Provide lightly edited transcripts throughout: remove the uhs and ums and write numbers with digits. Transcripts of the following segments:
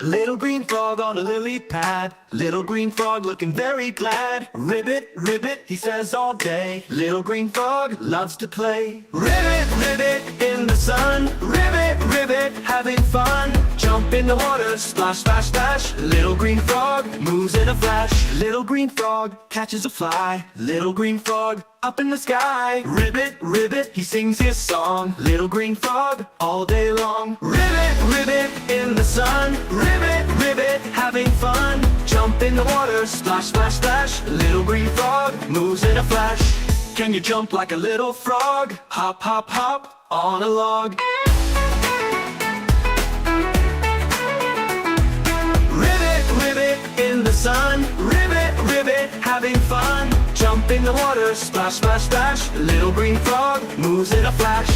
Little green frog on a lily pad. Little green frog looking very glad. Ribbit, ribbit, he says all day. Little green frog loves to play. Ribbit, ribbit in the sun. Ribbit, ribbit, having fun. Jump in the water, splash, splash, splash. Little green frog moves in a flash. Little green frog catches a fly. Little green frog up in the sky. Ribbit, ribbit, he sings his song. Little green frog all day long. Ribbit, ribbit in the sun. Ribbit, ribbit, having fun. Jump in the water, splash, splash, splash. Little green frog moves in a flash. Can you jump like a little frog? Hop, hop, hop on a log. Ribbit, ribbit in the sun. Ribbit, ribbit, having fun. Jump in the water, splash, splash, splash. Little green frog moves in a flash.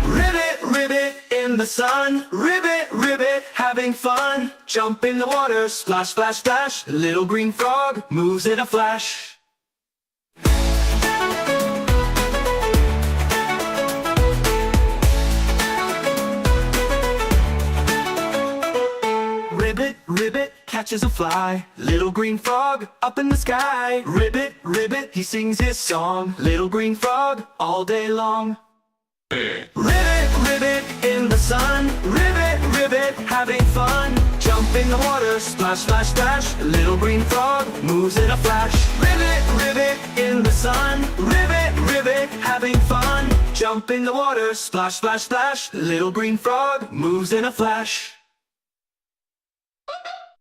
Ribbit, ribbit in the sun. Ribbit, ribbit, having fun. Jump in the water, splash, splash, splash. Little green frog moves in a flash. Ribbit, ribbit, catches a fly. Little green frog up in the sky. Ribbit, ribbit, he sings his song. Little green frog all day long. Ribbit, ribbit in the sun. Ribbit, ribbit, having fun. Jump in the water, splash, splash, splash. Little green frog moves in a flash. Ribbit, ribbit in the sun. Ribbit, ribbit, having fun. Jump in the water, splash, splash, splash. Little green frog moves in a flash.